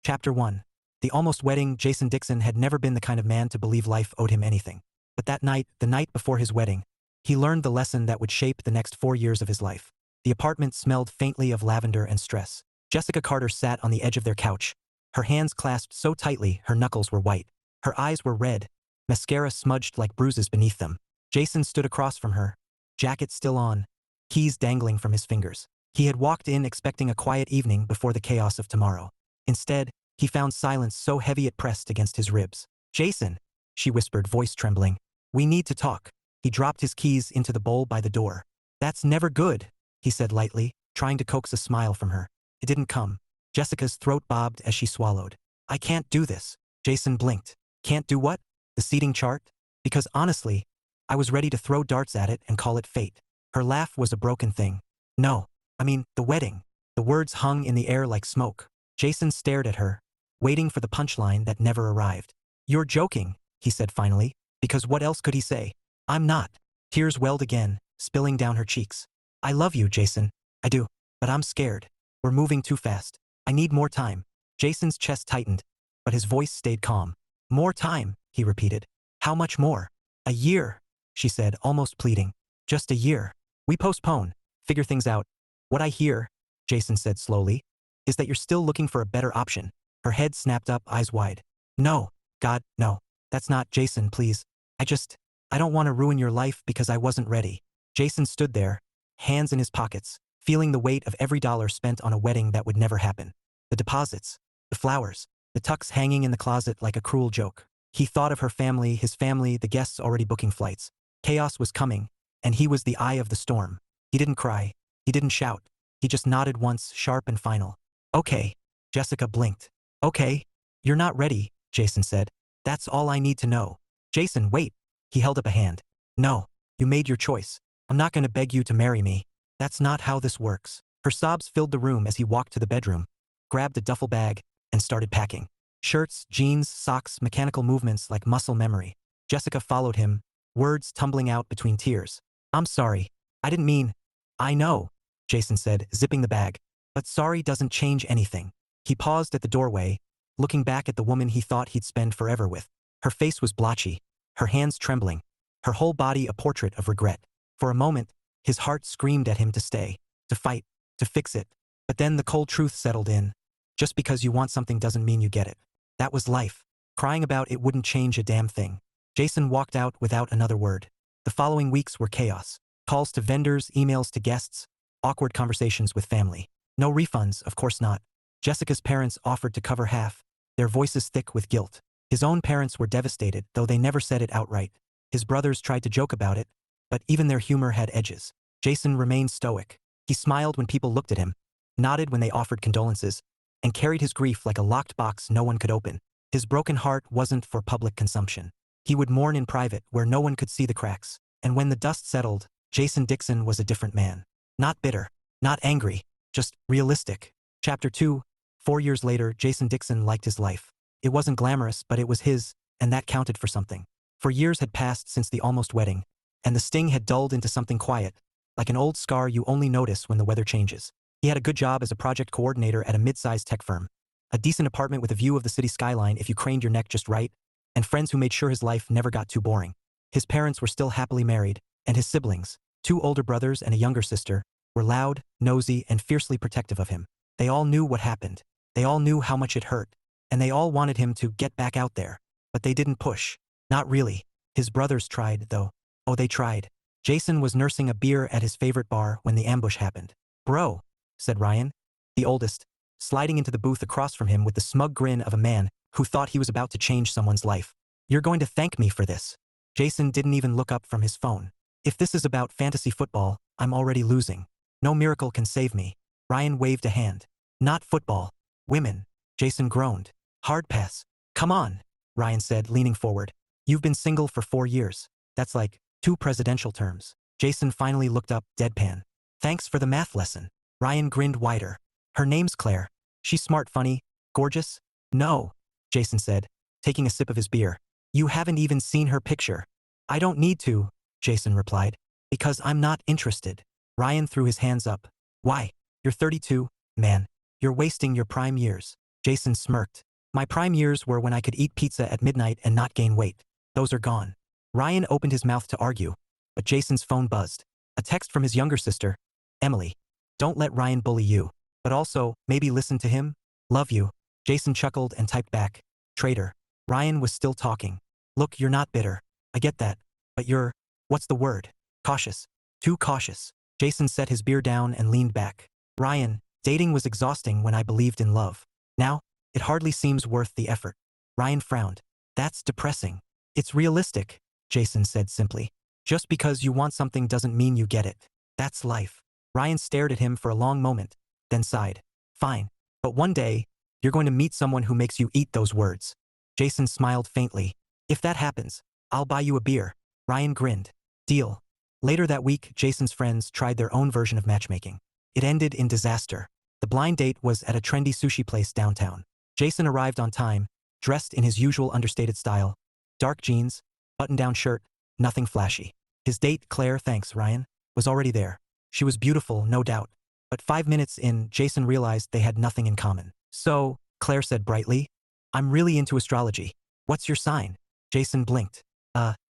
Chapter 1. The almost wedding. Jason Dixon had never been the kind of man to believe life owed him anything. But that night, the night before his wedding, he learned the lesson that would shape the next 4 years of his life. The apartment smelled faintly of lavender and stress. Jessica Carter sat on the edge of their couch, her hands clasped so tightly her knuckles were white. Her eyes were red, mascara smudged like bruises beneath them. Jason stood across from her, jacket still on, keys dangling from his fingers. He had walked in expecting a quiet evening before the chaos of tomorrow. Instead, he found silence so heavy it pressed against his ribs. "Jason," she whispered, voice trembling. "We need to talk." He dropped his keys into the bowl by the door. "That's never good," he said lightly, trying to coax a smile from her. It didn't come. Jessica's throat bobbed as she swallowed. "I can't do this." Jason blinked. "Can't do what? The seating chart? Because honestly, I was ready to throw darts at it and call it fate." Her laugh was a broken thing. "No, I mean, the wedding." The words hung in the air like smoke. Jason stared at her, waiting for the punchline that never arrived. "You're joking," he said finally, because what else could he say? "I'm not." Tears welled again, spilling down her cheeks. "I love you, Jason. I do. But I'm scared. We're moving too fast. I need more time." Jason's chest tightened, but his voice stayed calm. "More time," he repeated. "How much more?" "A year," she said, almost pleading. "Just a year. We postpone. Figure things out." "What I hear," Jason said slowly, "is that you're still looking for a better option." Her head snapped up, eyes wide. "No. God, no. That's not Jason, please. I don't want to ruin your life because I wasn't ready." Jason stood there, hands in his pockets, feeling the weight of every dollar spent on a wedding that would never happen. The deposits, the flowers, the tux hanging in the closet like a cruel joke. He thought of her family, his family, the guests already booking flights. Chaos was coming, and he was the eye of the storm. He didn't cry. He didn't shout. He just nodded once, sharp and final. "Okay." Jessica blinked. "Okay. You're not ready," Jason said. "That's all I need to know." "Jason, wait." He held up a hand. "No. You made your choice. I'm not going to beg you to marry me. That's not how this works." Her sobs filled the room as he walked to the bedroom, grabbed a duffel bag, and started packing. Shirts, jeans, socks, mechanical movements like muscle memory. Jessica followed him, words tumbling out between tears. "I'm sorry. I didn't mean." "I know," Jason said, zipping the bag. "But sorry doesn't change anything." He paused at the doorway, looking back at the woman he thought he'd spend forever with. Her face was blotchy, her hands trembling, her whole body a portrait of regret. For a moment, his heart screamed at him to stay, to fight, to fix it. But then the cold truth settled in. Just because you want something doesn't mean you get it. That was life. Crying about it wouldn't change a damn thing. Jason walked out without another word. The following weeks were chaos. Calls to vendors, emails to guests, awkward conversations with family. No refunds, of course not. Jessica's parents offered to cover half, their voices thick with guilt. His own parents were devastated, though they never said it outright. His brothers tried to joke about it, but even their humor had edges. Jason remained stoic. He smiled when people looked at him, nodded when they offered condolences, and carried his grief like a locked box no one could open. His broken heart wasn't for public consumption. He would mourn in private where no one could see the cracks. And when the dust settled, Jason Dixon was a different man. Not bitter, not angry, just realistic. Chapter 2. 4 years later, Jason Dixon liked his life. It wasn't glamorous, but it was his, and that counted for something. For years had passed since the almost wedding, and the sting had dulled into something quiet, like an old scar you only notice when the weather changes. He had a good job as a project coordinator at a mid-sized tech firm, a decent apartment with a view of the city skyline if you craned your neck just right, and friends who made sure his life never got too boring. His parents were still happily married, and his siblings, 2 older brothers and a younger sister, were loud, nosy, and fiercely protective of him. They all knew what happened. They all knew how much it hurt, and they all wanted him to get back out there. But they didn't push. Not really. His brothers tried, though. Oh, they tried. Jason was nursing a beer at his favorite bar when the ambush happened. "Bro," said Ryan, the oldest, sliding into the booth across from him with the smug grin of a man who thought he was about to change someone's life. "You're going to thank me for this." Jason didn't even look up from his phone. "If this is about fantasy football, I'm already losing. No miracle can save me." Ryan waved a hand. "Not football. Women." Jason groaned. "Hard pass." "Come on," Ryan said, leaning forward. "You've been single for 4 years. That's like 2 presidential terms." Jason finally looked up, deadpan. "Thanks for the math lesson." Ryan grinned wider. "Her name's Claire. She's smart, funny, gorgeous." "No," Jason said, taking a sip of his beer. "You haven't even seen her picture." "I don't need to," Jason replied. "Because I'm not interested." Ryan threw his hands up. "Why? You're 32, man. You're wasting your prime years." Jason smirked. My prime years were when I could eat pizza at midnight and not gain weight. Those are gone. Ryan opened his mouth to argue, but Jason's phone buzzed. A text from his younger sister, Emily. Don't let Ryan bully you. But also, maybe listen to him? Love you. Jason chuckled and typed back. Traitor. Ryan was still talking. Look, you're not bitter. I get that. But you're, what's the word? Cautious. Too cautious. Jason set his beer down and leaned back. Ryan, dating was exhausting when I believed in love. Now, it hardly seems worth the effort. Ryan frowned. That's depressing. It's realistic, Jason said simply. Just because you want something doesn't mean you get it. That's life. Ryan stared at him for a long moment, then sighed. Fine. But one day, you're going to meet someone who makes you eat those words. Jason smiled faintly. If that happens, I'll buy you a beer. Ryan grinned. Deal. Later that week, Jason's friends tried their own version of matchmaking. It ended in disaster. The blind date was at a trendy sushi place downtown. Jason arrived on time, dressed in his usual understated style. Dark jeans, button-down shirt, nothing flashy. His date, Claire, thanks, Ryan, was already there. She was beautiful, no doubt. But 5 minutes in, Jason realized they had nothing in common. So, Claire said brightly, I'm really into astrology. What's your sign? Jason blinked.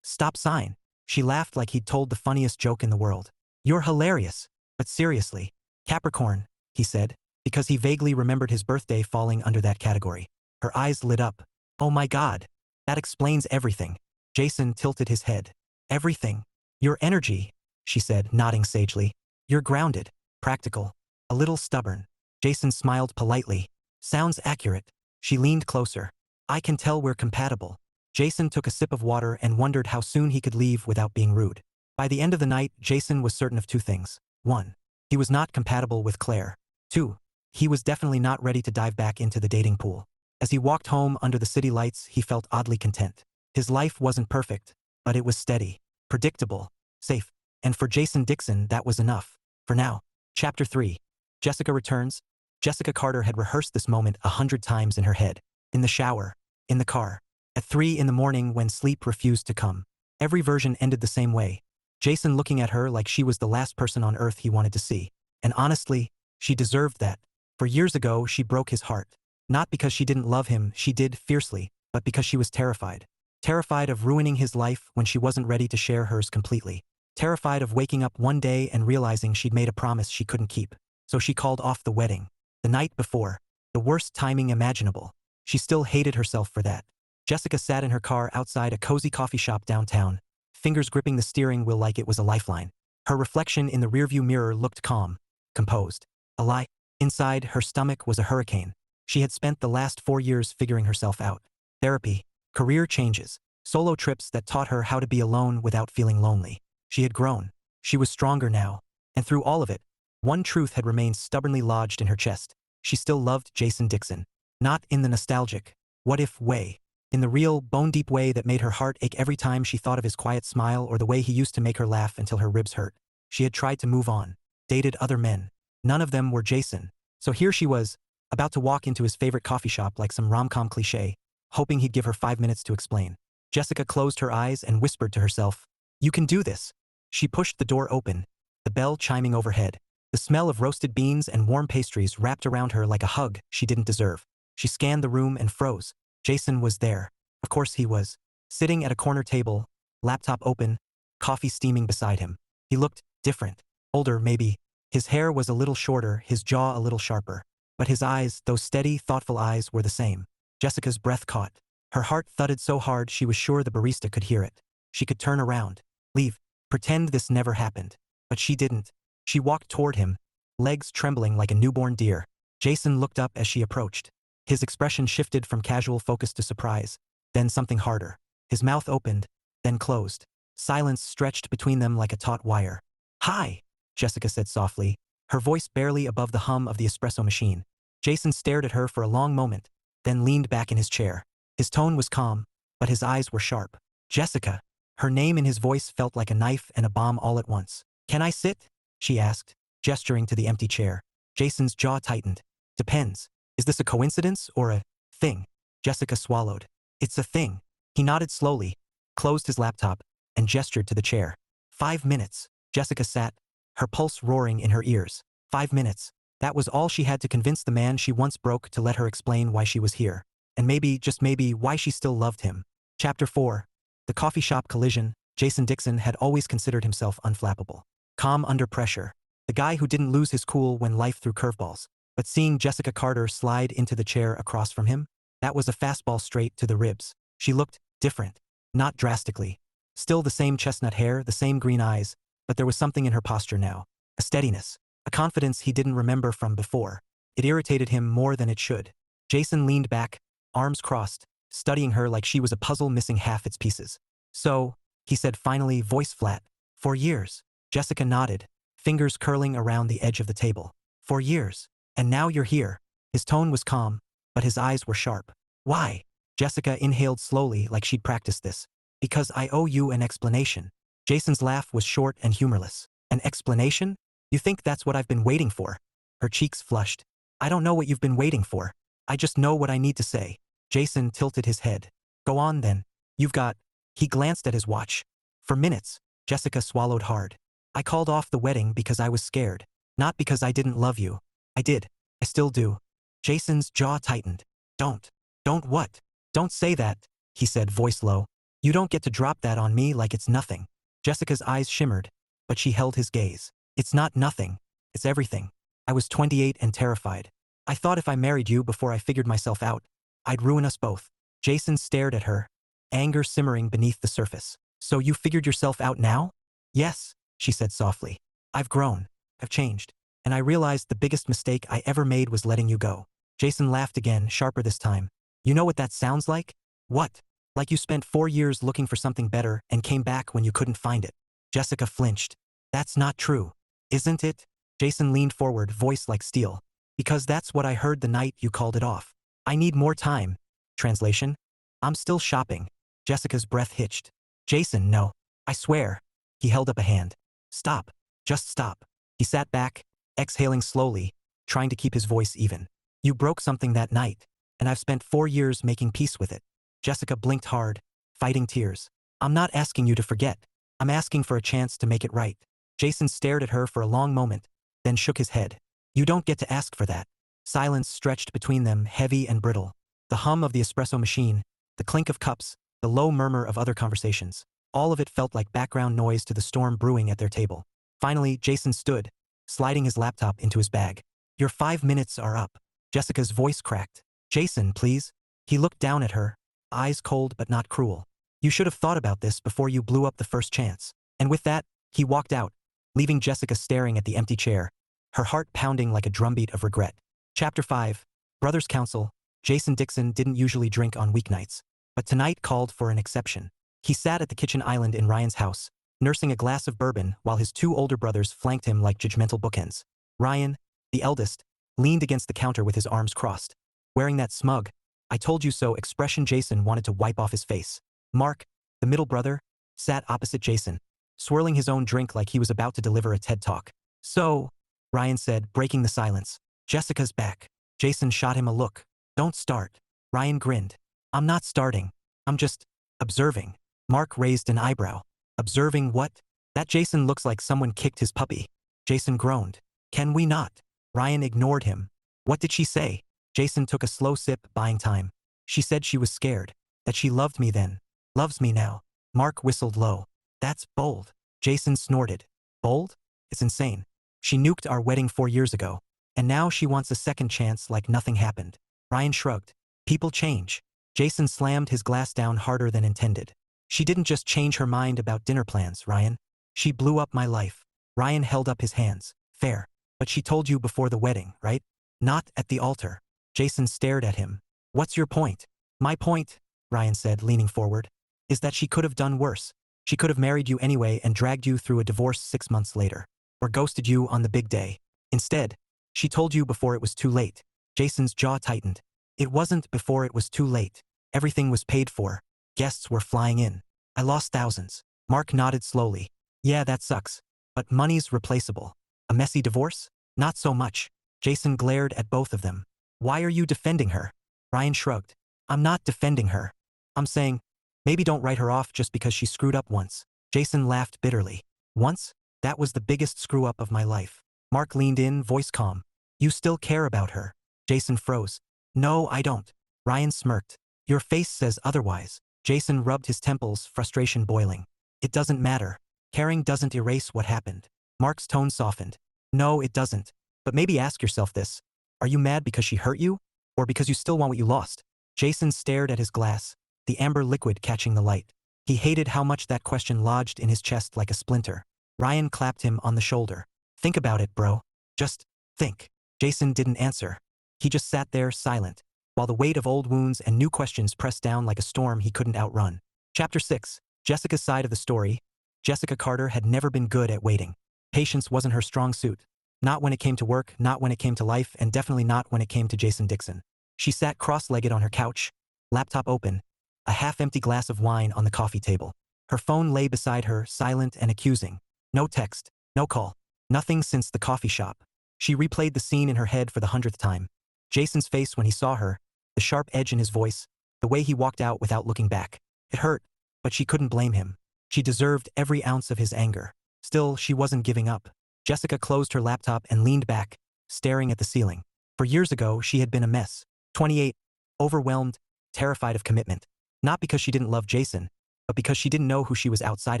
Stop sign. She laughed like he'd told the funniest joke in the world. You're hilarious. But seriously. Capricorn, he said, because he vaguely remembered his birthday falling under that category. Her eyes lit up. Oh my God. That explains everything. Jason tilted his head. Everything. Your energy, she said, nodding sagely. You're grounded, practical, a little stubborn. Jason smiled politely. Sounds accurate. She leaned closer. I can tell we're compatible. Jason took a sip of water and wondered how soon he could leave without being rude. By the end of the night, Jason was certain of two things. 1. He was not compatible with Claire. 2. He was definitely not ready to dive back into the dating pool. As he walked home under the city lights, he felt oddly content. His life wasn't perfect, but it was steady, predictable, safe. And for Jason Dixon, that was enough. For now. Chapter 3. Jessica returns. Jessica Carter had rehearsed this moment 100 times in her head. In the shower. In the car. At 3 in the morning when sleep refused to come. Every version ended the same way. Jason looking at her like she was the last person on earth he wanted to see. And honestly, she deserved that. For years ago, she broke his heart. Not because she didn't love him, she did fiercely, but because she was terrified. Terrified of ruining his life when she wasn't ready to share hers completely. Terrified of waking up one day and realizing she'd made a promise she couldn't keep. So she called off the wedding. The night before. The worst timing imaginable. She still hated herself for that. Jessica sat in her car outside a cozy coffee shop downtown, fingers gripping the steering wheel like it was a lifeline. Her reflection in the rearview mirror looked calm, composed. A lie. Inside, her stomach was a hurricane. She had spent the last 4 years figuring herself out. Therapy, career changes, solo trips that taught her how to be alone without feeling lonely. She had grown. She was stronger now. And through all of it, one truth had remained stubbornly lodged in her chest. She still loved Jason Dixon. Not in the nostalgic, what-if way. In the real, bone-deep way that made her heart ache every time she thought of his quiet smile or the way he used to make her laugh until her ribs hurt. She had tried to move on. Dated other men. None of them were Jason. So here she was, about to walk into his favorite coffee shop like some rom-com cliché, hoping he'd give her 5 minutes to explain. Jessica closed her eyes and whispered to herself, You can do this. She pushed the door open, the bell chiming overhead. The smell of roasted beans and warm pastries wrapped around her like a hug she didn't deserve. She scanned the room and froze. Jason was there. Of course he was. Sitting at a corner table, laptop open, coffee steaming beside him. He looked different. Older, maybe. His hair was a little shorter, his jaw a little sharper. But his eyes, those steady, thoughtful eyes, were the same. Jessica's breath caught. Her heart thudded so hard she was sure the barista could hear it. She could turn around. Leave. Pretend this never happened. But she didn't. She walked toward him, legs trembling like a newborn deer. Jason looked up as she approached. His expression shifted from casual focus to surprise, then something harder. His mouth opened, then closed. Silence stretched between them like a taut wire. Hi, Jessica said softly, her voice barely above the hum of the espresso machine. Jason stared at her for a long moment, then leaned back in his chair. His tone was calm, but his eyes were sharp. Jessica. Her name in his voice felt like a knife and a bomb all at once. Can I sit? She asked, gesturing to the empty chair. Jason's jaw tightened. Depends. Is this a coincidence or a thing? Jessica swallowed. It's a thing. He nodded slowly, closed his laptop, and gestured to the chair. 5 minutes. Jessica sat, her pulse roaring in her ears. 5 minutes. That was all she had to convince the man she once broke to let her explain why she was here. And maybe, just maybe, why she still loved him. Chapter 4. The coffee shop collision. Jason Dixon had always considered himself unflappable. Calm under pressure. The guy who didn't lose his cool when life threw curveballs. But seeing Jessica Carter slide into the chair across from him, that was a fastball straight to the ribs. She looked different. Not drastically. Still the same chestnut hair, the same green eyes, but there was something in her posture now. A steadiness. A confidence he didn't remember from before. It irritated him more than it should. Jason leaned back, arms crossed, studying her like she was a puzzle missing half its pieces. So, he said finally, voice flat. For years. Jessica nodded, fingers curling around the edge of the table. For years. And now you're here. His tone was calm, but his eyes were sharp. Why? Jessica inhaled slowly like she'd practiced this. Because I owe you an explanation. Jason's laugh was short and humorless. An explanation? You think that's what I've been waiting for? Her cheeks flushed. I don't know what you've been waiting for. I just know what I need to say. Jason tilted his head. Go on then. You've got... He glanced at his watch. For minutes, Jessica swallowed hard. I called off the wedding because I was scared. Not because I didn't love you. I did. I still do. Jason's jaw tightened. Don't. Don't what? Don't say that, he said, voice low. You don't get to drop that on me like it's nothing. Jessica's eyes shimmered, but she held his gaze. It's not nothing. It's everything. I was 28 and terrified. I thought if I married you before I figured myself out, I'd ruin us both. Jason stared at her, anger simmering beneath the surface. So you figured yourself out now? Yes, she said softly. I've grown. I've changed. And I realized the biggest mistake I ever made was letting you go. Jason laughed again, sharper this time. You know what that sounds like? What? Like you spent 4 years looking for something better and came back when you couldn't find it. Jessica flinched. That's not true. Isn't it? Jason leaned forward, voice like steel. Because that's what I heard the night you called it off. I need more time. Translation? I'm still shopping. Jessica's breath hitched. Jason, no. I swear. He held up a hand. Stop. Just stop. He sat back, exhaling slowly, trying to keep his voice even. You broke something that night, and I've spent 4 years making peace with it. Jessica blinked hard, fighting tears. I'm not asking you to forget. I'm asking for a chance to make it right. Jason stared at her for a long moment, then shook his head. You don't get to ask for that. Silence stretched between them, heavy and brittle. The hum of the espresso machine, the clink of cups, the low murmur of other conversations. All of it felt like background noise to the storm brewing at their table. Finally, Jason stood, sliding his laptop into his bag. Your 5 minutes are up. Jessica's voice cracked. Jason, please. He looked down at her, eyes cold but not cruel. You should have thought about this before you blew up the first chance. And with that, he walked out, leaving Jessica staring at the empty chair, her heart pounding like a drumbeat of regret. Chapter 5. Brothers Council. Jason Dixon didn't usually drink on weeknights, but tonight called for an exception. He sat at the kitchen island in Ryan's house, nursing a glass of bourbon while his 2 older brothers flanked him like judgmental bookends. Ryan, the eldest, leaned against the counter with his arms crossed, wearing that smug, I told you so expression Jason wanted to wipe off his face. Mark, the middle brother, sat opposite Jason, swirling his own drink like he was about to deliver a TED Talk. So, Ryan said, breaking the silence. Jessica's back. Jason shot him a look. Don't start. Ryan grinned. I'm not starting. I'm just observing. Mark raised an eyebrow. Observing what? That Jason looks like someone kicked his puppy. Jason groaned. Can we not? Ryan ignored him. What did she say? Jason took a slow sip, buying time. She said she was scared. That she loved me then. Loves me now. Mark whistled low. That's bold. Jason snorted. Bold? It's insane. She nuked our wedding 4 years ago. And now she wants a second chance like nothing happened. Ryan shrugged. People change. Jason slammed his glass down harder than intended. She didn't just change her mind about dinner plans, Ryan. She blew up my life. Ryan held up his hands. Fair. But she told you before the wedding, right? Not at the altar. Jason stared at him. What's your point? My point, Ryan said, leaning forward, is that she could have done worse. She could have married you anyway and dragged you through a divorce 6 months later. Or ghosted you on the big day. Instead, she told you before it was too late. Jason's jaw tightened. It wasn't before it was too late. Everything was paid for. Guests were flying in. I lost thousands. Mark nodded slowly. Yeah, that sucks. But money's replaceable. A messy divorce? Not so much. Jason glared at both of them. Why are you defending her? Ryan shrugged. I'm not defending her. I'm saying, maybe don't write her off just because she screwed up once. Jason laughed bitterly. Once? That was the biggest screw-up of my life. Mark leaned in, voice calm. You still care about her. Jason froze. No, I don't. Ryan smirked. Your face says otherwise. Jason rubbed his temples, frustration boiling. It doesn't matter. Caring doesn't erase what happened. Mark's tone softened. No, it doesn't. But maybe ask yourself this. Are you mad because she hurt you? Or because you still want what you lost? Jason stared at his glass, the amber liquid catching the light. He hated how much that question lodged in his chest like a splinter. Ryan clapped him on the shoulder. Think about it, bro. Just think. Jason didn't answer. He just sat there silent, while the weight of old wounds and new questions pressed down like a storm he couldn't outrun. Chapter 6. Jessica's side of the story. Jessica Carter had never been good at waiting. Patience wasn't her strong suit. Not when it came to work, not when it came to life, and definitely not when it came to Jason Dixon. She sat cross-legged on her couch, laptop open, a half-empty glass of wine on the coffee table. Her phone lay beside her, silent and accusing. No text, no call, nothing since the coffee shop. She replayed the scene in her head for the 100th time. Jason's face when he saw her, the sharp edge in his voice, the way he walked out without looking back. It hurt, but she couldn't blame him. She deserved every ounce of his anger. Still, she wasn't giving up. Jessica closed her laptop and leaned back, staring at the ceiling. For years ago, she had been a mess. 28, overwhelmed, terrified of commitment. Not because she didn't love Jason, but because she didn't know who she was outside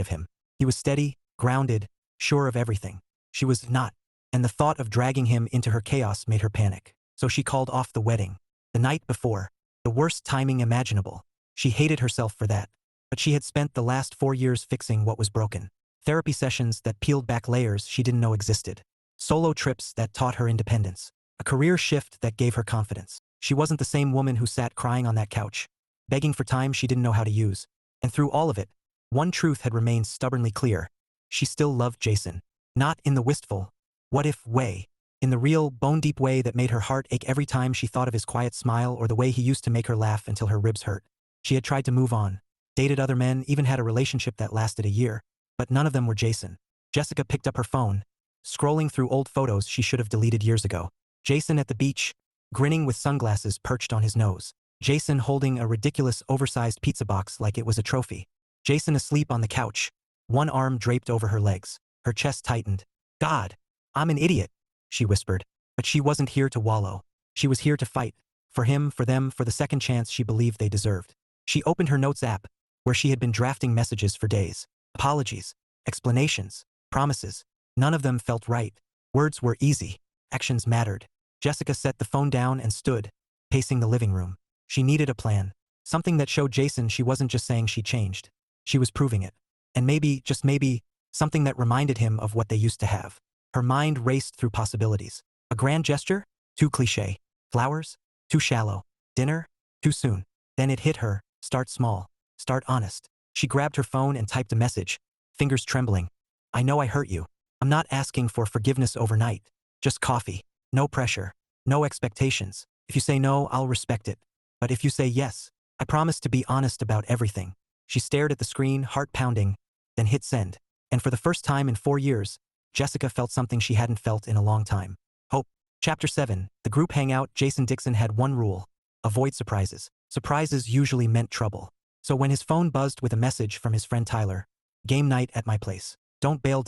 of him. He was steady, grounded, sure of everything. She was not. And the thought of dragging him into her chaos made her panic. So she called off the wedding. The night before. The worst timing imaginable. She hated herself for that. But she had spent the last 4 years fixing what was broken. Therapy sessions that peeled back layers she didn't know existed. Solo trips that taught her independence. A career shift that gave her confidence. She wasn't the same woman who sat crying on that couch, begging for time she didn't know how to use. And through all of it, one truth had remained stubbornly clear. She still loved Jason. Not in the wistful, what-if way. In the real, bone-deep way that made her heart ache every time she thought of his quiet smile or the way he used to make her laugh until her ribs hurt. She had tried to move on. Dated other men, even had a relationship that lasted a year. But none of them were Jason. Jessica picked up her phone, scrolling through old photos she should have deleted years ago. Jason at the beach, grinning with sunglasses perched on his nose. Jason holding a ridiculous oversized pizza box like it was a trophy. Jason asleep on the couch, one arm draped over her legs. Her chest tightened. God, I'm an idiot, she whispered. But she wasn't here to wallow. She was here to fight. For him, for them, for the second chance she believed they deserved. She opened her notes app, where she had been drafting messages for days. Apologies, explanations, promises. None of them felt right. Words were easy. Actions mattered. Jessica set the phone down and stood, pacing the living room. She needed a plan. Something that showed Jason she wasn't just saying she changed. She was proving it. And maybe, just maybe, something that reminded him of what they used to have. Her mind raced through possibilities. A grand gesture? Too cliché. Flowers? Too shallow. Dinner? Too soon. Then it hit her. Start small. Start honest. She grabbed her phone and typed a message, fingers trembling. I know I hurt you. I'm not asking for forgiveness overnight. Just coffee. No pressure. No expectations. If you say no, I'll respect it. But if you say yes, I promise to be honest about everything. She stared at the screen, heart pounding, then hit send. And for the first time in 4 years, Jessica felt something she hadn't felt in a long time. Hope. Chapter 7. The group hangout. Jason Dixon had one rule. Avoid surprises. Surprises usually meant trouble. So when his phone buzzed with a message from his friend Tyler, game night at my place. Don't bail.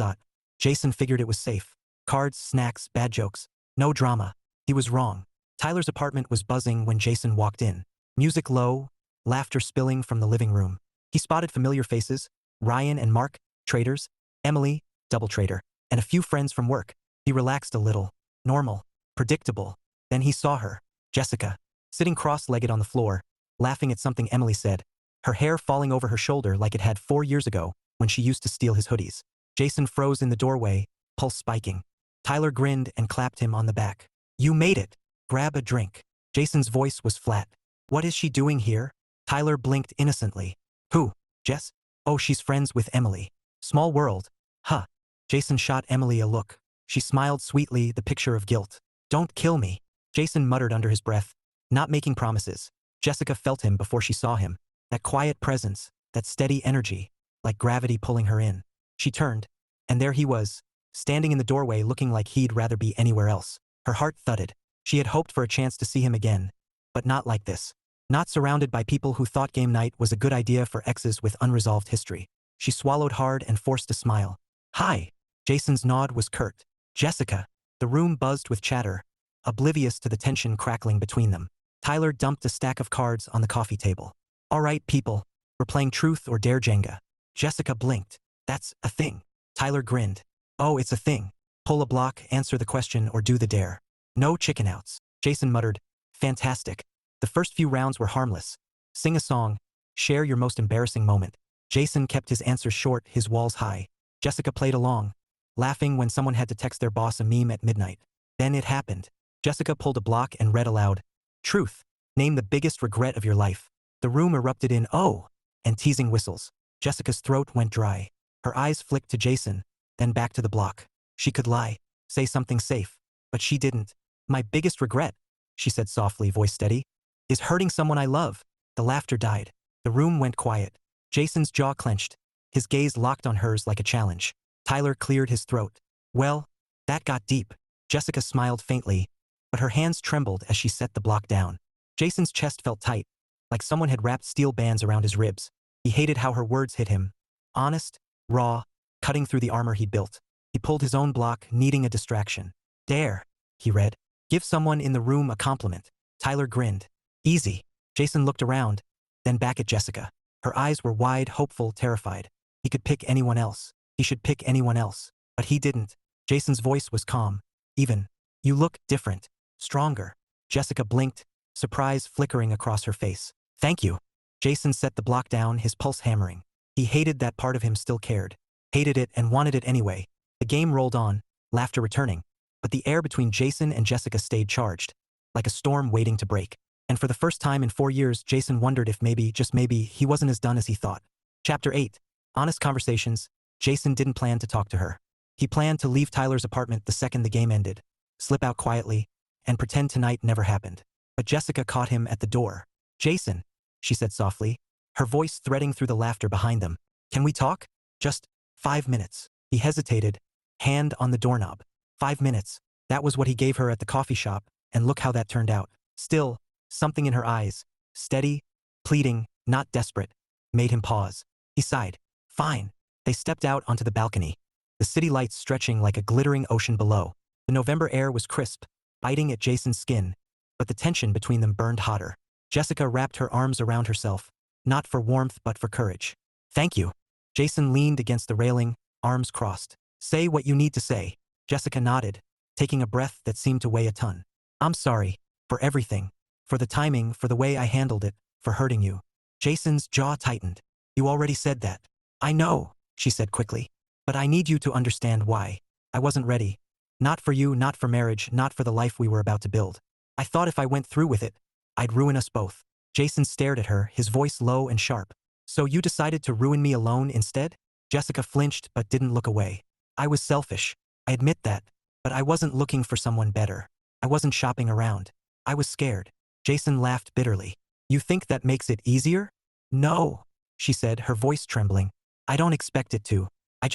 Jason figured it was safe. Cards, snacks, bad jokes. No drama. He was wrong. Tyler's apartment was buzzing when Jason walked in. Music low, laughter spilling from the living room. He spotted familiar faces, Ryan and Mark, traders, Emily, double trader, and a few friends from work. He relaxed a little. Normal. Predictable. Then he saw her, Jessica, sitting cross-legged on the floor, laughing at something Emily said, her hair falling over her shoulder like it had 4 years ago when she used to steal his hoodies. Jason froze in the doorway, pulse spiking. Tyler grinned and clapped him on the back. You made it. Grab a drink. Jason's voice was flat. What is she doing here? Tyler blinked innocently. Who? Jess? Oh, she's friends with Emily. Small world. Huh. Jason shot Emily a look. She smiled sweetly, the picture of guilt. Don't kill me. Jason muttered under his breath, not making promises. Jessica felt him before she saw him. That quiet presence, that steady energy, like gravity pulling her in. She turned, and there he was, standing in the doorway looking like he'd rather be anywhere else. Her heart thudded. She had hoped for a chance to see him again, but not like this. Not surrounded by people who thought game night was a good idea for exes with unresolved history. She swallowed hard and forced a smile. Hi. Jason's nod was curt. Jessica. The room buzzed with chatter. oblivious to the tension crackling between them. Tyler dumped a stack of cards on the coffee table. All right, people. We're playing truth or dare Jenga. Jessica blinked. That's a thing. Tyler grinned. Oh, it's a thing. Pull a block, answer the question, or do the dare. No chicken outs. Jason muttered. Fantastic. The first few rounds were harmless. Sing a song. Share your most embarrassing moment. Jason kept his answers short, his walls high. Jessica played along, laughing when someone had to text their boss a meme at midnight. Then it happened. Jessica pulled a block and read aloud. Truth. Name the biggest regret of your life. The room erupted in "oh" and teasing whistles. Jessica's throat went dry. Her eyes flicked to Jason, then back to the block. She could lie, say something safe, but she didn't. My biggest regret, she said softly, voice steady, is hurting someone I love. The laughter died. The room went quiet. Jason's jaw clenched. His gaze locked on hers like a challenge. Tyler cleared his throat. Well, that got deep. Jessica smiled faintly, but her hands trembled as she set the block down. Jason's chest felt tight, like someone had wrapped steel bands around his ribs. He hated how her words hit him. Honest, raw, cutting through the armor he'd built. He pulled his own block, needing a distraction. Dare, he read. Give someone in the room a compliment. Tyler grinned. Easy. Jason looked around, then back at Jessica. Her eyes were wide, hopeful, terrified. He could pick anyone else. He should pick anyone else. But he didn't. Jason's voice was calm. Even. You look different. Stronger. Jessica blinked, surprise flickering across her face. Thank you. Jason set the block down, his pulse hammering. He hated that part of him still cared. Hated it and wanted it anyway. The game rolled on, laughter returning. But the air between Jason and Jessica stayed charged, like a storm waiting to break. And for the first time in 4 years, Jason wondered if maybe, just maybe, he wasn't as done as he thought. Chapter 8. Honest Conversations. Jason didn't plan to talk to her. He planned to leave Tyler's apartment the second the game ended, slip out quietly, and pretend tonight never happened. But Jessica caught him at the door. Jason, she said softly, her voice threading through the laughter behind them. Can we talk? Just 5 minutes. He hesitated, hand on the doorknob. 5 minutes. That was what he gave her at the coffee shop, and look how that turned out. Still, something in her eyes, steady, pleading, not desperate, made him pause. He sighed. Fine. They stepped out onto the balcony, the city lights stretching like a glittering ocean below. The November air was crisp, biting at Jason's skin, but the tension between them burned hotter. Jessica wrapped her arms around herself, not for warmth but for courage. Thank you. Jason leaned against the railing, arms crossed. Say what you need to say. Jessica nodded, taking a breath that seemed to weigh a ton. I'm sorry. For everything. For the timing, for the way I handled it, for hurting you. Jason's jaw tightened. You already said that. I know, she said quickly. But I need you to understand why. I wasn't ready. Not for you, not for marriage, not for the life we were about to build. I thought if I went through with it, I'd ruin us both. Jason stared at her, his voice low and sharp. So you decided to ruin me alone instead? Jessica flinched but didn't look away. I was selfish. I admit that. But I wasn't looking for someone better. I wasn't shopping around. I was scared. Jason laughed bitterly. You think that makes it easier? No, she said, her voice trembling. I don't expect it to. I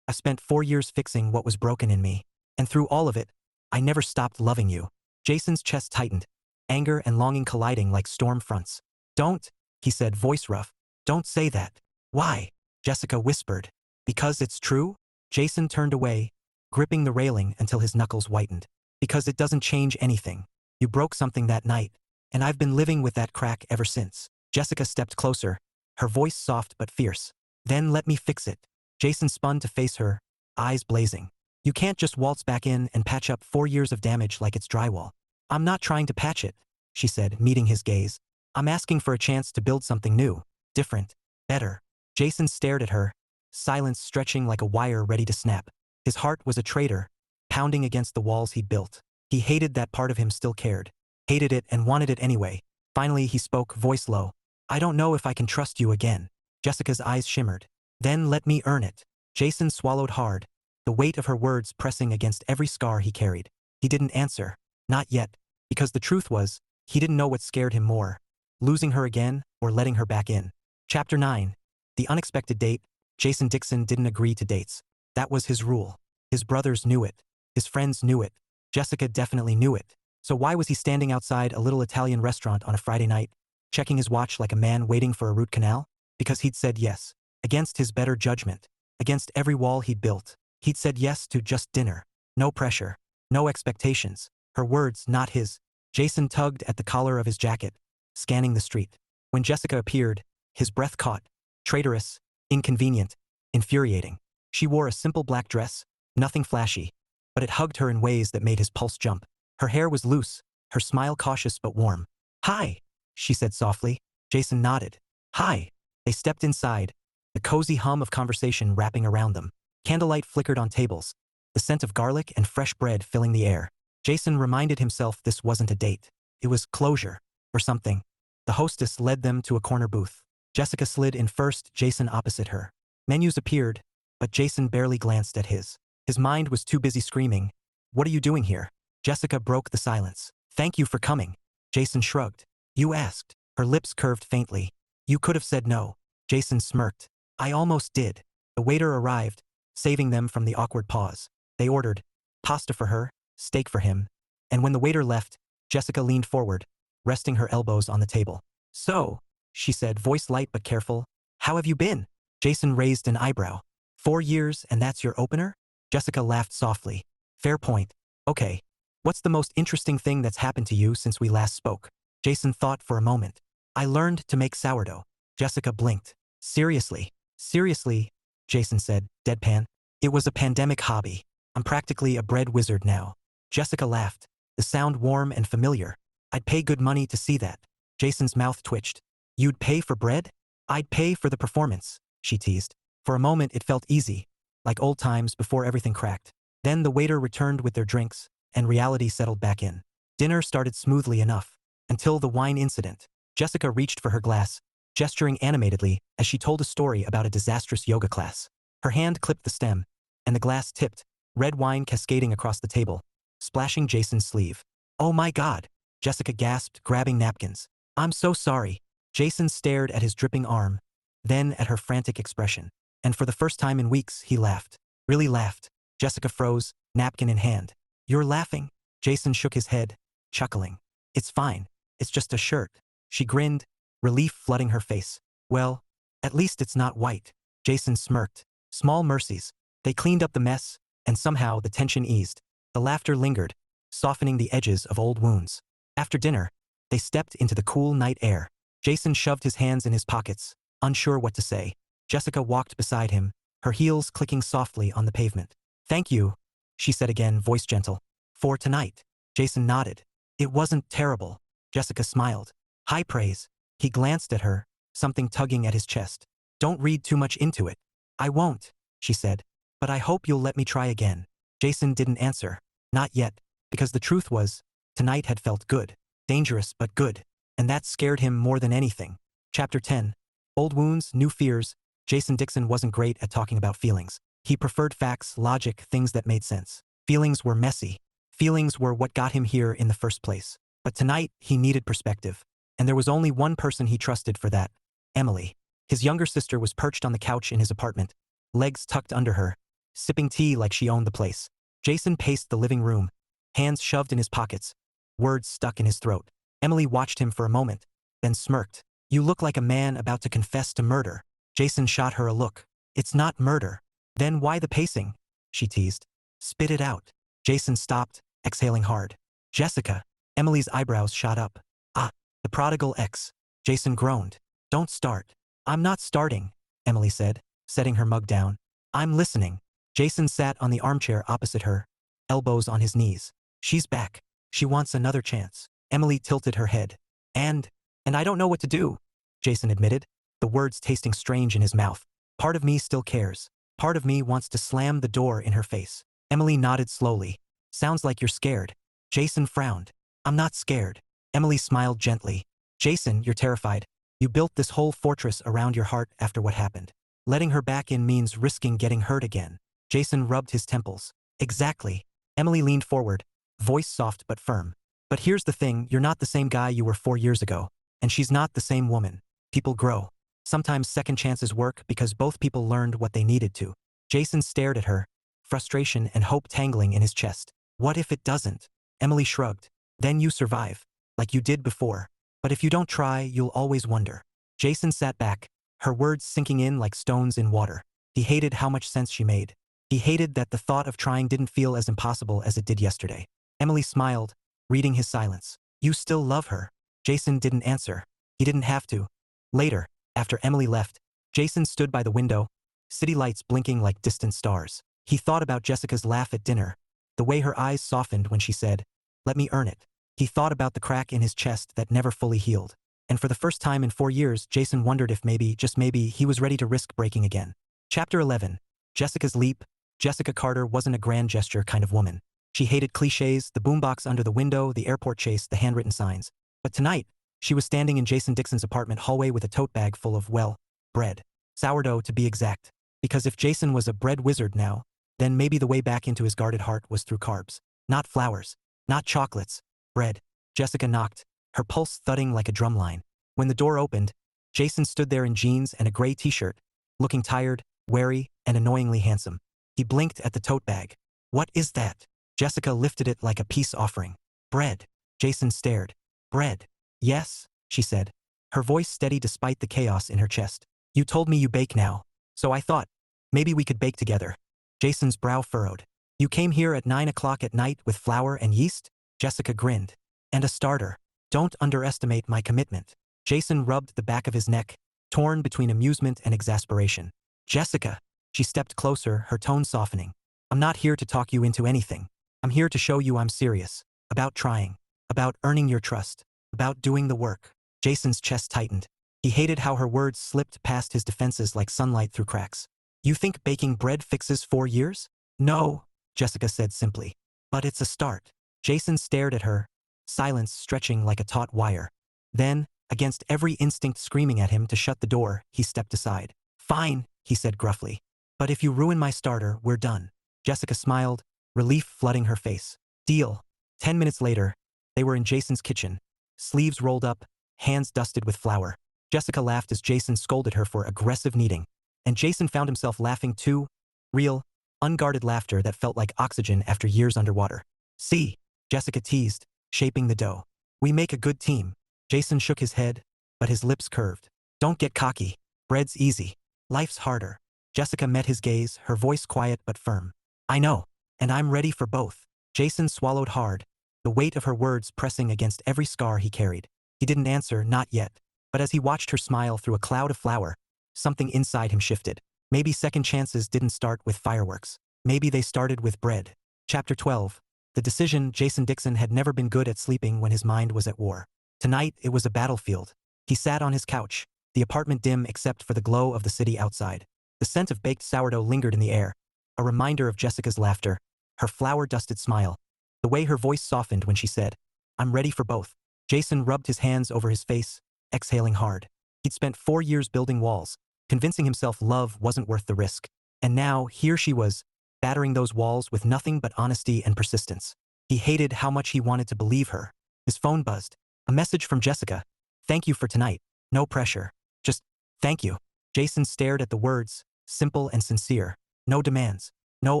spent 4 years fixing what was broken in me. And through all of it, I never stopped loving you. Jason's chest tightened, anger and longing colliding like storm fronts. Don't, he said, voice rough. Don't say that. Why? Jessica whispered. Because it's true? Jason turned away, gripping the railing until his knuckles whitened. Because it doesn't change anything. You broke something that night, and I've been living with that crack ever since. Jessica stepped closer, her voice soft but fierce. Then let me fix it. Jason spun to face her, eyes blazing. You can't just waltz back in and patch up 4 years of damage like it's drywall. I'm not trying to patch it, she said, meeting his gaze. I'm asking for a chance to build something new, different, better. Jason stared at her, silence stretching like a wire ready to snap. His heart was a traitor, pounding against the walls he'd built. He hated that part of him still cared. Hated it and wanted it anyway. Finally he spoke, voice low. I don't know if I can trust you again. Jessica's eyes shimmered. Then let me earn it. Jason swallowed hard, the weight of her words pressing against every scar he carried. He didn't answer. Not yet. Because the truth was, he didn't know what scared him more. Losing her again, or letting her back in. Chapter 9. The unexpected date. Jason Dixon didn't agree to dates. That was his rule. His brothers knew it. His friends knew it. Jessica definitely knew it. So why was he standing outside a little Italian restaurant on a Friday night, checking his watch like a man waiting for a root canal? Because he'd said yes. Against his better judgment. Against every wall he'd built. He'd said yes to just dinner. No pressure. No expectations. Her words, not his. Jason tugged at the collar of his jacket, scanning the street. When Jessica appeared, his breath caught. Traitorous, inconvenient, infuriating. She wore a simple black dress, nothing flashy, but it hugged her in ways that made his pulse jump. Her hair was loose, her smile cautious but warm. "Hi," she said softly. Jason nodded. "Hi." They stepped inside, the cozy hum of conversation wrapping around them. Candlelight flickered on tables, the scent of garlic and fresh bread filling the air. Jason reminded himself this wasn't a date. It was closure, or something. The hostess led them to a corner booth. Jessica slid in first, Jason opposite her. Menus appeared, but Jason barely glanced at his. His mind was too busy screaming, "What are you doing here?" Jessica broke the silence. "Thank you for coming." Jason shrugged. "You asked." Her lips curved faintly. "You could have said no." Jason smirked. "I almost did." The waiter arrived, saving them from the awkward pause. They ordered pasta for her, steak for him, and when the waiter left, Jessica leaned forward, resting her elbows on the table. "So," she said, voice light but careful, "how have you been?" Jason raised an eyebrow. 4 years and that's your opener?" Jessica laughed softly. "Fair point. Okay. What's the most interesting thing that's happened to you since we last spoke?" Jason thought for a moment. "I learned to make sourdough." Jessica blinked. "Seriously?" "Seriously," Jason said, deadpan. "It was a pandemic hobby. I'm practically a bread wizard now." Jessica laughed, the sound warm and familiar. "I'd pay good money to see that." Jason's mouth twitched. "You'd pay for bread?" "I'd pay for the performance," she teased. For a moment it felt easy, like old times before everything cracked. Then the waiter returned with their drinks, and reality settled back in. Dinner started smoothly enough, until the wine incident. Jessica reached for her glass, gesturing animatedly as she told a story about a disastrous yoga class. Her hand clipped the stem, and the glass tipped, red wine cascading across the table, splashing Jason's sleeve. "Oh my God," Jessica gasped, grabbing napkins. "I'm so sorry." Jason stared at his dripping arm, then at her frantic expression. And for the first time in weeks, he laughed. Really laughed. Jessica froze, napkin in hand. "You're laughing?" Jason shook his head, chuckling. "It's fine. It's just a shirt." She grinned, relief flooding her face. "Well, at least it's not white." Jason smirked. Small mercies. They cleaned up the mess, and somehow the tension eased. The laughter lingered, softening the edges of old wounds. After dinner, they stepped into the cool night air. Jason shoved his hands in his pockets, unsure what to say. Jessica walked beside him, her heels clicking softly on the pavement. "Thank you," she said again, voice gentle. "For tonight." Jason nodded. "It wasn't terrible." Jessica smiled. "High praise." He glanced at her, something tugging at his chest. "Don't read too much into it." "I won't," she said. "But I hope you'll let me try again." Jason didn't answer. Not yet, because the truth was, tonight had felt good. Dangerous but good. And that scared him more than anything. Chapter 10. Old wounds, new fears. Jason Dixon wasn't great at talking about feelings. He preferred facts, logic, things that made sense. Feelings were messy. Feelings were what got him here in the first place. But tonight, he needed perspective. And there was only one person he trusted for that. Emily. His younger sister was perched on the couch in his apartment, legs tucked under her, sipping tea like she owned the place. Jason paced the living room, hands shoved in his pockets, words stuck in his throat. Emily watched him for a moment, then smirked. "You look like a man about to confess to murder." Jason shot her a look. "It's not murder." "Then why the pacing?" she teased. "Spit it out." Jason stopped, exhaling hard. "Jessica." Emily's eyebrows shot up. "Ah, the prodigal ex." Jason groaned. "Don't start." "I'm not starting," Emily said, setting her mug down. "I'm listening." Jason sat on the armchair opposite her, elbows on his knees. "She's back. She wants another chance." Emily tilted her head. And I don't know what to do," Jason admitted, the words tasting strange in his mouth. "Part of me still cares. Part of me wants to slam the door in her face." Emily nodded slowly. "Sounds like you're scared." Jason frowned. "I'm not scared." Emily smiled gently. "Jason, you're terrified. You built this whole fortress around your heart after what happened. Letting her back in means risking getting hurt again." Jason rubbed his temples. "Exactly." Emily leaned forward, voice soft but firm. "But here's the thing, you're not the same guy you were 4 years ago. And she's not the same woman. People grow. Sometimes second chances work because both people learned what they needed to." Jason stared at her, frustration and hope tangling in his chest. "What if it doesn't?" Emily shrugged. "Then you survive. Like you did before. But if you don't try, you'll always wonder." Jason sat back, her words sinking in like stones in water. He hated how much sense she made. He hated that the thought of trying didn't feel as impossible as it did yesterday. Emily smiled, reading his silence. You still love her. Jason didn't answer. He didn't have to. Later, after Emily left, Jason stood by the window, city lights blinking like distant stars. He thought about Jessica's laugh at dinner, the way her eyes softened when she said, "Let me earn it." He thought about the crack in his chest that never fully healed. And for the first time in 4 years, Jason wondered if maybe, just maybe, he was ready to risk breaking again. Chapter 11. Jessica's leap. Jessica Carter wasn't a grand gesture kind of woman. She hated cliches, the boombox under the window, the airport chase, the handwritten signs. But tonight, she was standing in Jason Dixon's apartment hallway with a tote bag full of, well, bread. Sourdough to be exact. Because if Jason was a bread wizard now, then maybe the way back into his guarded heart was through carbs. Not flowers. Not chocolates. Bread. Jessica knocked, her pulse thudding like a drumline. When the door opened, Jason stood there in jeans and a gray t-shirt, looking tired, wary, and annoyingly handsome. He blinked at the tote bag. What is that? Jessica lifted it like a peace offering. Bread. Jason stared. Bread. Yes, she said, her voice steady despite the chaos in her chest. You told me you bake now, so I thought, maybe we could bake together. Jason's brow furrowed. You came here at 9 o'clock at night with flour and yeast? Jessica grinned. And a starter. Don't underestimate my commitment. Jason rubbed the back of his neck, torn between amusement and exasperation. Jessica. She stepped closer, her tone softening. I'm not here to talk you into anything. I'm here to show you I'm serious. About trying. About earning your trust. About doing the work. Jason's chest tightened. He hated how her words slipped past his defenses like sunlight through cracks. You think baking bread fixes 4 years? No, Jessica said simply. But it's a start. Jason stared at her, silence stretching like a taut wire. Then, against every instinct screaming at him to shut the door, he stepped aside. Fine, he said gruffly. But if you ruin my starter, we're done. Jessica smiled, relief flooding her face. Deal. 10 minutes later, they were in Jason's kitchen, sleeves rolled up, hands dusted with flour. Jessica laughed as Jason scolded her for aggressive kneading. And Jason found himself laughing too. Real, unguarded laughter that felt like oxygen after years underwater. See, Jessica teased, shaping the dough. We make a good team. Jason shook his head, but his lips curved. Don't get cocky. Bread's easy. Life's harder. Jessica met his gaze, her voice quiet but firm. I know, and I'm ready for both. Jason swallowed hard, the weight of her words pressing against every scar he carried. He didn't answer, not yet. But as he watched her smile through a cloud of flour, something inside him shifted. Maybe second chances didn't start with fireworks. Maybe they started with bread. Chapter 12. The decision. Jason Dixon had never been good at sleeping when his mind was at war. Tonight, it was a battlefield. He sat on his couch, the apartment dim except for the glow of the city outside. The scent of baked sourdough lingered in the air, a reminder of Jessica's laughter, her flour-dusted smile, the way her voice softened when she said, I'm ready for both. Jason rubbed his hands over his face, exhaling hard. He'd spent 4 years building walls, convincing himself love wasn't worth the risk. And now, here she was, battering those walls with nothing but honesty and persistence. He hated how much he wanted to believe her. His phone buzzed. A message from Jessica. Thank you for tonight. No pressure. Just, thank you. Jason stared at the words, simple and sincere. No demands. No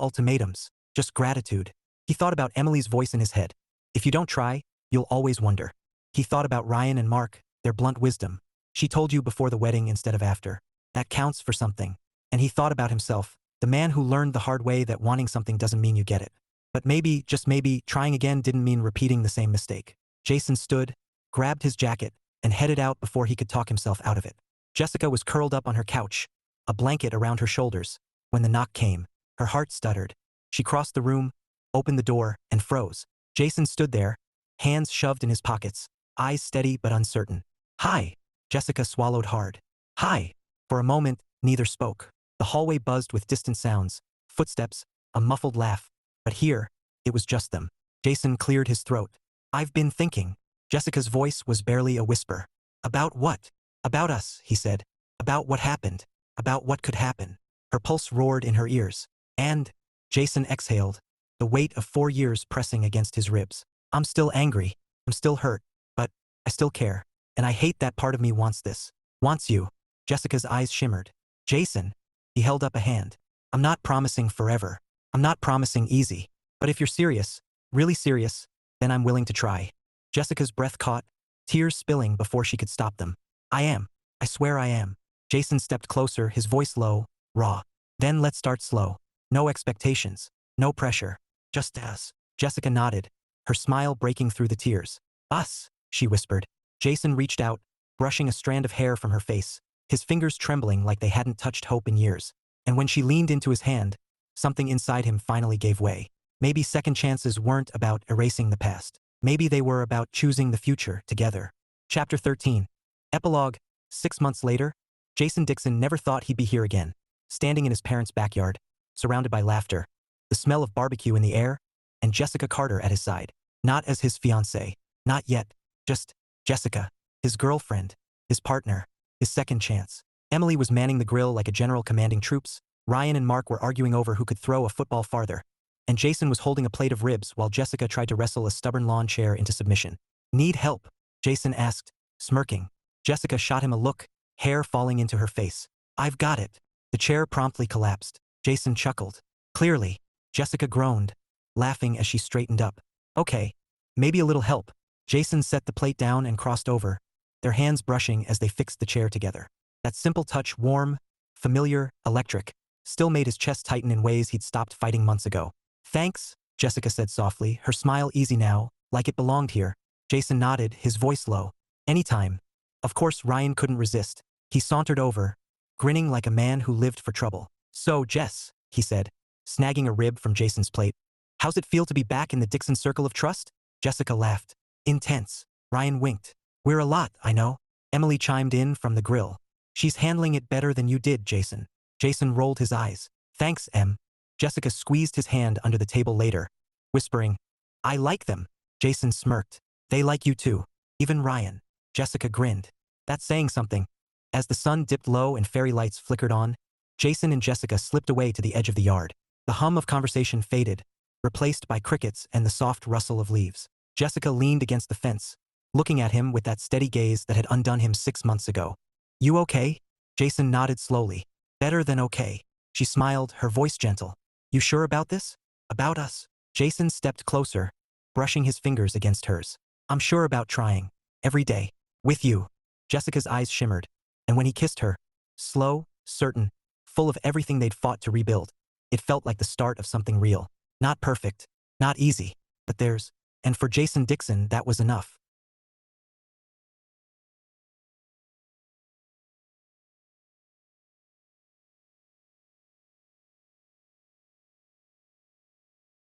ultimatums. Just gratitude. He thought about Emily's voice in his head. If you don't try, you'll always wonder. He thought about Ryan and Mark, their blunt wisdom. She told you before the wedding instead of after. That counts for something. And he thought about himself, the man who learned the hard way that wanting something doesn't mean you get it. But maybe, just maybe, trying again didn't mean repeating the same mistake. Jason stood, grabbed his jacket, and headed out before he could talk himself out of it. Jessica was curled up on her couch, a blanket around her shoulders. When the knock came, her heart stuttered. She crossed the room, opened the door, and froze. Jason stood there, hands shoved in his pockets, eyes steady but uncertain. Hi. Jessica swallowed hard. Hi. For a moment, neither spoke. The hallway buzzed with distant sounds, footsteps, a muffled laugh. But here, it was just them. Jason cleared his throat. I've been thinking. Jessica's voice was barely a whisper. About what? About us, he said. About what happened. About what could happen. Her pulse roared in her ears. And, Jason exhaled, the weight of 4 years pressing against his ribs. I'm still angry. I'm still hurt. But, I still care. And I hate that part of me wants this. Wants you. Jessica's eyes shimmered. Jason. He held up a hand. I'm not promising forever. I'm not promising easy. But if you're serious, really serious, then I'm willing to try. Jessica's breath caught, tears spilling before she could stop them. I am. I swear I am. Jason stepped closer, his voice low, raw. Then let's start slow. No expectations. No pressure. Just us. Jessica nodded, her smile breaking through the tears. Us, she whispered. Jason reached out, brushing a strand of hair from her face, his fingers trembling like they hadn't touched hope in years. And when she leaned into his hand, something inside him finally gave way. Maybe second chances weren't about erasing the past. Maybe they were about choosing the future together. Chapter 13. Epilogue. 6 months later, Jason Dixon never thought he'd be here again, standing in his parents' backyard, surrounded by laughter, the smell of barbecue in the air, and Jessica Carter at his side. Not as his fiancée. Not yet. Just Jessica, his girlfriend, his partner, his second chance. Emily was manning the grill like a general commanding troops. Ryan and Mark were arguing over who could throw a football farther, and Jason was holding a plate of ribs while Jessica tried to wrestle a stubborn lawn chair into submission. Need help? Jason asked, smirking. Jessica shot him a look, hair falling into her face. I've got it. The chair promptly collapsed. Jason chuckled. Clearly. Jessica groaned, laughing as she straightened up. Okay, maybe a little help. Jason set the plate down and crossed over, their hands brushing as they fixed the chair together. That simple touch, warm, familiar, electric, still made his chest tighten in ways he'd stopped fighting months ago. Thanks, Jessica said softly, her smile easy now, like it belonged here. Jason nodded, his voice low. Anytime. Of course, Ryan couldn't resist. He sauntered over, grinning like a man who lived for trouble. So, Jess, he said, snagging a rib from Jason's plate. How's it feel to be back in the Dixon circle of trust? Jessica laughed. Intense. Ryan winked. We're a lot, I know. Emily chimed in from the grill. She's handling it better than you did, Jason. Jason rolled his eyes. Thanks, Em. Jessica squeezed his hand under the table later, whispering, I like them. Jason smirked. They like you too. Even Ryan. Jessica grinned. That's saying something. As the sun dipped low and fairy lights flickered on, Jason and Jessica slipped away to the edge of the yard. The hum of conversation faded, replaced by crickets and the soft rustle of leaves. Jessica leaned against the fence, looking at him with that steady gaze that had undone him 6 months ago. You okay? Jason nodded slowly. Better than okay. She smiled, her voice gentle. You sure about this? About us? Jason stepped closer, brushing his fingers against hers. I'm sure about trying. Every day. With you. Jessica's eyes shimmered, and when he kissed her, slow, certain, full of everything they'd fought to rebuild, it felt like the start of something real. Not perfect, not easy, but theirs. And for Jason Dixon, that was enough.